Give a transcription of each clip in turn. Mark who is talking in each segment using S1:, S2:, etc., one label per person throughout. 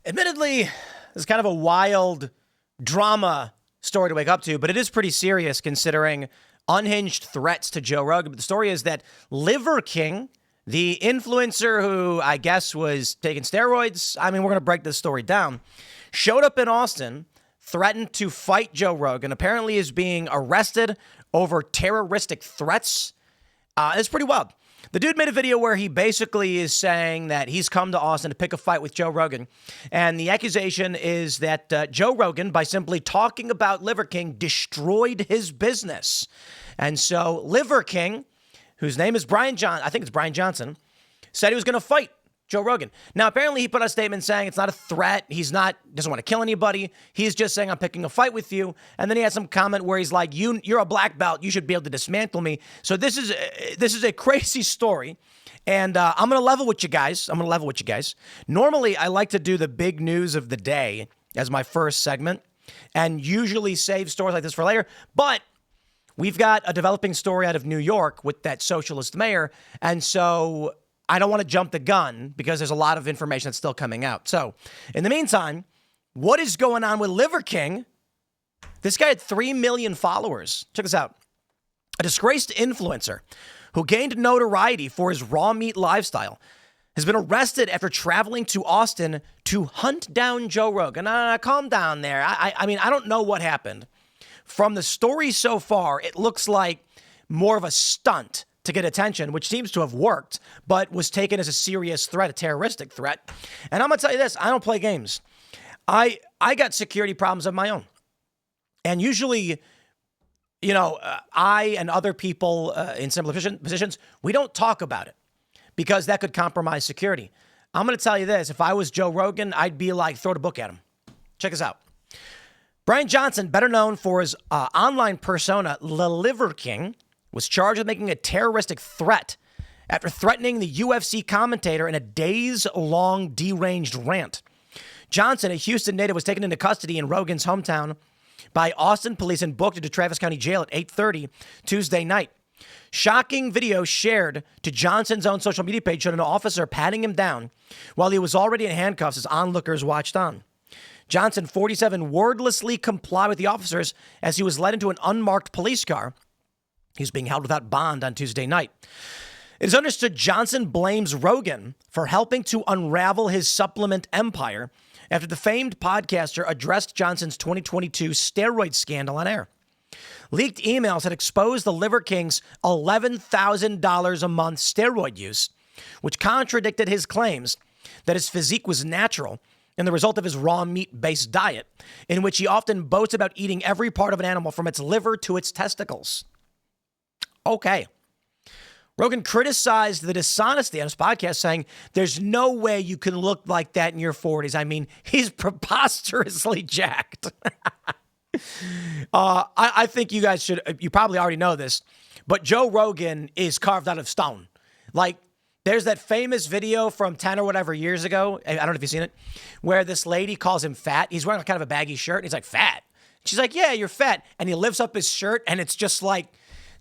S1: Admittedly, it's kind of a wild drama story to wake up to, but it is pretty serious considering unhinged threats to Joe Rogan. But the story is that Liver King, the influencer who I guess was taking steroids, we're going to break this story down, showed up in Austin, threatened to fight Joe Rogan, apparently is being arrested over terroristic threats. It's pretty wild. The dude made a video where he basically is saying that he's come to Austin to pick a fight with Joe Rogan. And the accusation is that Joe Rogan, by simply talking about Liver King, destroyed his business. And so Liver King, whose name is Brian Johnson, said he was going to fight Joe Rogan. Now, apparently he put out a statement saying it's not a threat. Doesn't want to kill anybody. He's just saying I'm picking a fight with you. And then he had some comment where he's like, you're a black belt. You should be able to dismantle me. So this is a crazy story. And I'm going to level with you guys. Normally, I like to do the big news of the day as my first segment and usually save stories like this for later. But we've got a developing story out of New York with that socialist mayor. And so I don't want to jump the gun because there's a lot of information that's still coming out. So in the meantime, what is going on with Liver King? This guy had 3 million followers. Check this out. A disgraced influencer who gained notoriety for his raw meat lifestyle has been arrested after traveling to Austin to hunt down Joe Rogan. Calm down there. I don't know what happened. From the story so far, it looks like more of a stunt to get attention, which seems to have worked, but was taken as a serious threat, a terroristic threat. And I'm going to tell you this, I don't play games. I got security problems of my own. And usually, I and other people in similar positions, we don't talk about it because that could compromise security. I'm going to tell you this, if I was Joe Rogan, I'd be like, throw the book at him. Check this out. Brian Johnson, better known for his online persona, the Liver King, was charged with making a terroristic threat after threatening the UFC commentator in a days-long deranged rant. Johnson, a Houston native, was taken into custody in Rogan's hometown by Austin police and booked into Travis County Jail at 8:30 Tuesday night. Shocking video shared to Johnson's own social media page showed an officer patting him down while he was already in handcuffs as onlookers watched on. Johnson, 47, wordlessly complied with the officers as he was led into an unmarked police car. He was being held without bond on Tuesday night. It is understood Johnson blames Rogan for helping to unravel his supplement empire after the famed podcaster addressed Johnson's 2022 steroid scandal on air. Leaked emails had exposed the Liver King's $11,000 a month steroid use, which contradicted his claims that his physique was natural and the result of his raw meat-based diet, in which he often boasts about eating every part of an animal from its liver to its testicles. Okay. Rogan criticized the dishonesty on his podcast, saying there's no way you can look like that in your 40s. He's preposterously jacked. I think you guys you probably already know this, but Joe Rogan is carved out of stone. Like, there's that famous video from 10 or whatever years ago, I don't know if you've seen it, where this lady calls him fat. He's wearing kind of a baggy shirt, and he's like, fat? She's like, yeah, you're fat. And he lifts up his shirt, and it's just like,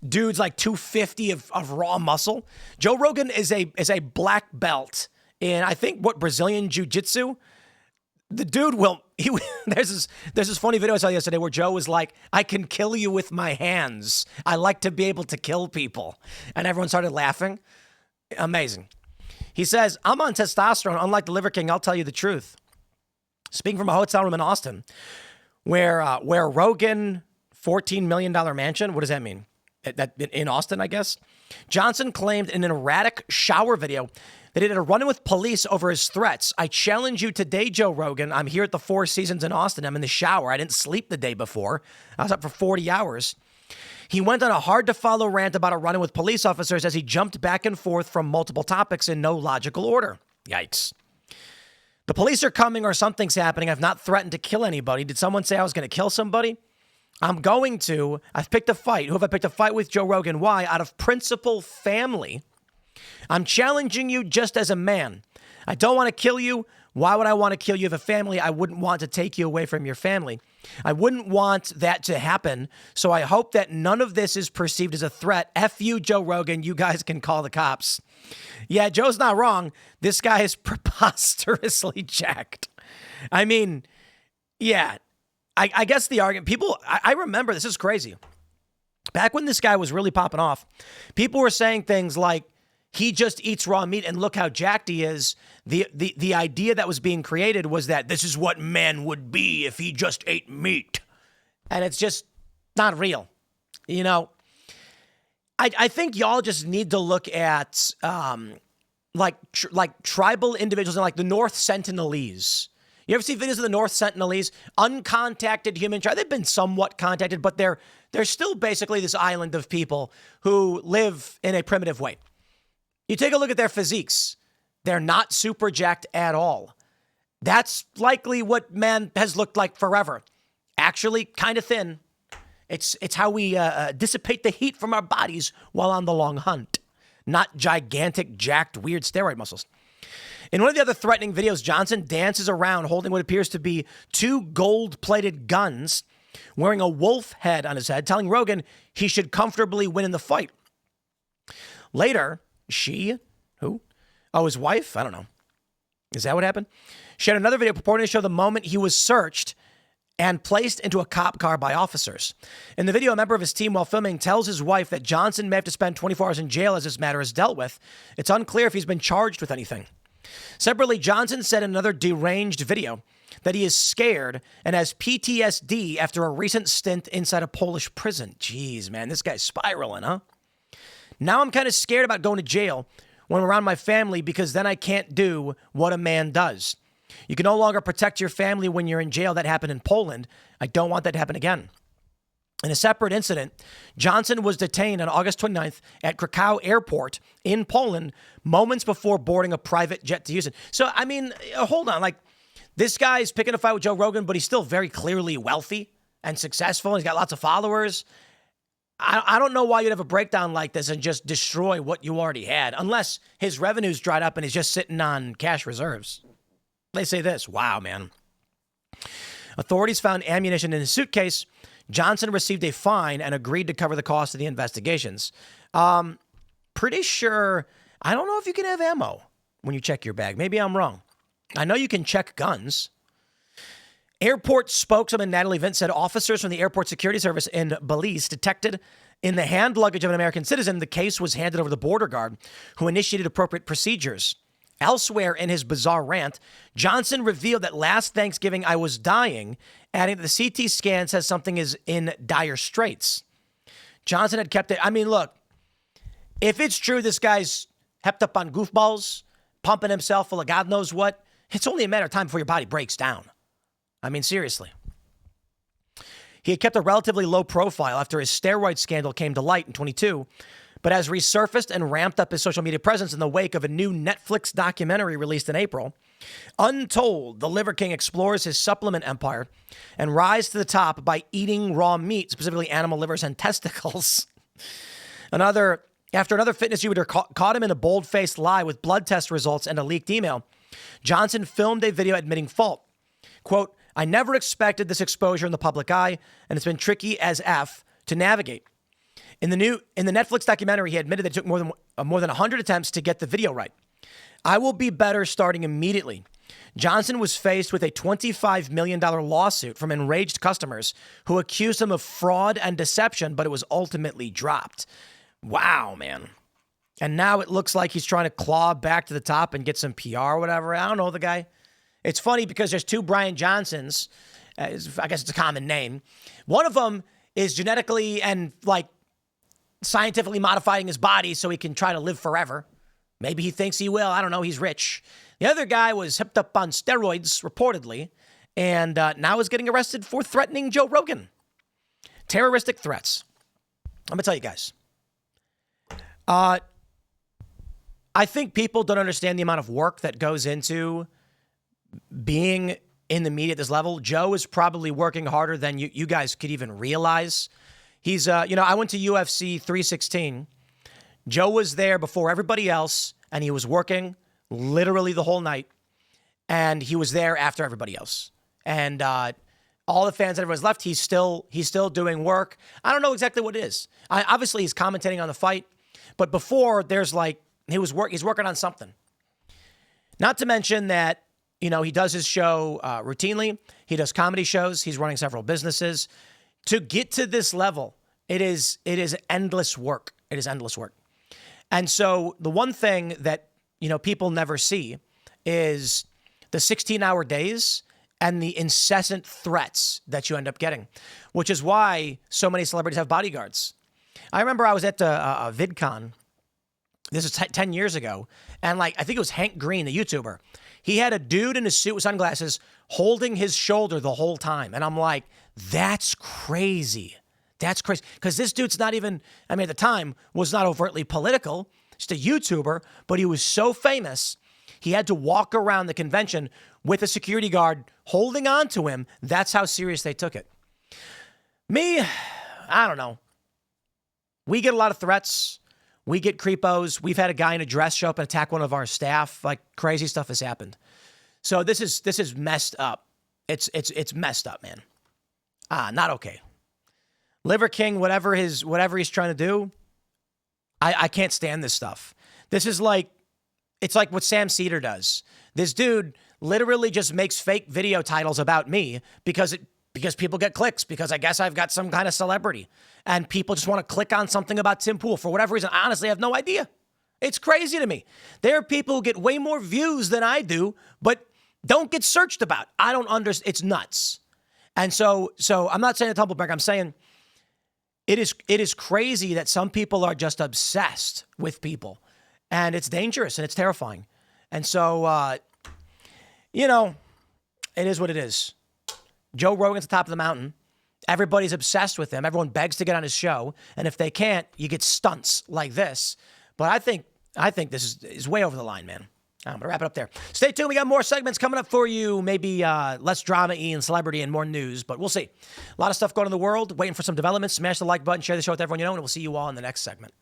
S1: dude's like 250 of raw muscle. Joe Rogan is a black belt in, I think, Brazilian jiu-jitsu. The dude there's this funny video I saw yesterday where Joe was like, I can kill you with my hands. I like to be able to kill people. And everyone started laughing. Amazing. He says, I'm on testosterone. Unlike the Liver King, I'll tell you the truth. Speaking from a hotel room in Austin, where Rogan, $14 million mansion, what does that mean? That in Austin, I guess. Johnson claimed in an erratic shower video that he had a run-in with police over his threats. I challenge you today, Joe Rogan. I'm here at the Four Seasons in Austin. I'm in the shower. I didn't sleep the day before. I was up for 40 hours. He went on a hard-to-follow rant about a run-in with police officers as he jumped back and forth from multiple topics in no logical order. Yikes. The police are coming or something's happening. I've not threatened to kill anybody. Did someone say I was going to kill somebody? I've picked a fight. Who have I picked a fight with? Joe Rogan. Why? Out of principle, family. I'm challenging you just as a man. I don't want to kill you. Why would I want to kill you? You have a family. I wouldn't want to take you away from your family. I wouldn't want that to happen. So I hope that none of this is perceived as a threat. F you, Joe Rogan. You guys can call the cops. Yeah, Joe's not wrong. This guy is preposterously jacked. I mean, yeah, I guess the argument, I remember, this is crazy. Back when this guy was really popping off, people were saying things like, he just eats raw meat and look how jacked he is. The idea that was being created was that this is what man would be if he just ate meat. And it's just not real. You know, I think y'all just need to look at like tribal individuals and like the North Sentinelese. You ever see videos of the North Sentinelese? Uncontacted human tribe. They've been somewhat contacted, but they're still basically this island of people who live in a primitive way. You take a look at their physiques. They're not super jacked at all. That's likely what man has looked like forever. Actually, kind of thin. It's how we dissipate the heat from our bodies while on the long hunt. Not gigantic, jacked, weird steroid muscles. In one of the other threatening videos, Johnson dances around holding what appears to be two gold-plated guns, wearing a wolf head on his head, telling Rogan he should comfortably win in the fight. Later, his wife? I don't know. Is that what happened? She had another video purporting to show the moment he was searched and placed into a cop car by officers. In the video, a member of his team, while filming, tells his wife that Johnson may have to spend 24 hours in jail as this matter is dealt with. It's unclear if he's been charged with anything. Separately, Johnson said in another deranged video that he is scared and has PTSD after a recent stint inside a Polish prison. Jeez, man, this guy's spiraling, huh? Now I'm kind of scared about going to jail when I'm around my family because then I can't do what a man does. You can no longer protect your family when you're in jail. That happened in Poland. I don't want that to happen again. In a separate incident, Johnson was detained on August 29th at Krakow Airport in Poland moments before boarding a private jet to Houston. So, I mean, hold on. Like, this guy's picking a fight with Joe Rogan, but he's still very clearly wealthy and successful. And he's got lots of followers. I don't know why you'd have a breakdown like this and just destroy what you already had, unless his revenue's dried up and he's just sitting on cash reserves. They say this. Wow, man. Authorities found ammunition in his suitcase. Johnson received a fine and agreed to cover the cost of the investigations. Pretty sure, I don't know if you can have ammo when you check your bag. Maybe I'm wrong. I know you can check guns. Airport spokeswoman Natalie Vince said officers from the Airport Security Service in Belize detected in the hand luggage of an American citizen. The case was handed over to the border guard, who initiated appropriate procedures. Elsewhere in his bizarre rant, Johnson revealed that last Thanksgiving I was dying, adding that the CT scan says something is in dire straits. Johnson had kept it. I mean, look, if it's true this guy's hepped up on goofballs, pumping himself full of God knows what, it's only a matter of time before your body breaks down. I mean, seriously. He had kept a relatively low profile after his steroid scandal came to light in 2022, but has resurfaced and ramped up his social media presence in the wake of a new Netflix documentary released in April. Untold, the Liver King explores his supplement empire and rise to the top by eating raw meat, specifically animal livers and testicles. After another fitness YouTuber caught him in a bold-faced lie with blood test results and a leaked email, Johnson filmed a video admitting fault. Quote, I never expected this exposure in the public eye, and it's been tricky as F to navigate. In the Netflix documentary, he admitted that it took more than 100 attempts to get the video right. I will be better starting immediately. Johnson was faced with a $25 million lawsuit from enraged customers who accused him of fraud and deception, but it was ultimately dropped. Wow, man. And now it looks like he's trying to claw back to the top and get some PR or whatever. I don't know the guy. It's funny because there's two Brian Johnsons. I guess it's a common name. One of them is genetically and like scientifically modifying his body so he can try to live forever. Maybe he thinks he will. I don't know. He's rich. The other guy was hipped up on steroids, reportedly, and now is getting arrested for threatening Joe Rogan. Terroristic threats. I'm going to tell you guys. I think people don't understand the amount of work that goes into being in the media at this level. Joe is probably working harder than you guys could even realize. He's, I went to UFC 316. Joe was there before everybody else, and he was working literally the whole night. And he was there after everybody else. And all the fans that everyone's left, he's still doing work. I don't know exactly what it is. Obviously, he's commentating on the fight. But before, there's like, he's working on something. Not to mention that, he does his show routinely. He does comedy shows. He's running several businesses. To get to this level, it is endless work. It is endless work. And so the one thing that, people never see is the 16-hour days and the incessant threats that you end up getting, which is why so many celebrities have bodyguards. I remember I was at a VidCon. This is 10 years ago. And I think it was Hank Green, the YouTuber. He had a dude in a suit with sunglasses holding his shoulder the whole time. And I'm like, that's crazy. That's crazy. Because this dude's not even, at the time, was not overtly political. Just a YouTuber. But he was so famous, he had to walk around the convention with a security guard holding on to him. That's how serious they took it. Me, I don't know. We get a lot of threats. We get creepos. We've had a guy in a dress show up and attack one of our staff. Crazy stuff has happened. So this is messed up. It's messed up, man. Not okay. Liver King, whatever he's trying to do, I can't stand this stuff. This is it's like what Sam Cedar does. This dude literally just makes fake video titles about me because people get clicks, because I guess I've got some kind of celebrity and people just want to click on something about Tim Pool for whatever reason. Honestly, I have no idea. It's crazy to me. There are people who get way more views than I do, but don't get searched about. I don't understand. It's nuts. And so I'm not saying it's Humbleberg. I'm saying it is crazy that some people are just obsessed with people, and it's dangerous and it's terrifying. And so, it is what it is. Joe Rogan's at the top of the mountain. Everybody's obsessed with him. Everyone begs to get on his show. And if they can't, you get stunts like this. But I think this is way over the line, man. I'm going to wrap it up there. Stay tuned. We got more segments coming up for you. Maybe less drama-y and celebrity and more news, but we'll see. A lot of stuff going on in the world. Waiting for some developments. Smash the like button. Share the show with everyone you know, and we'll see you all in the next segment.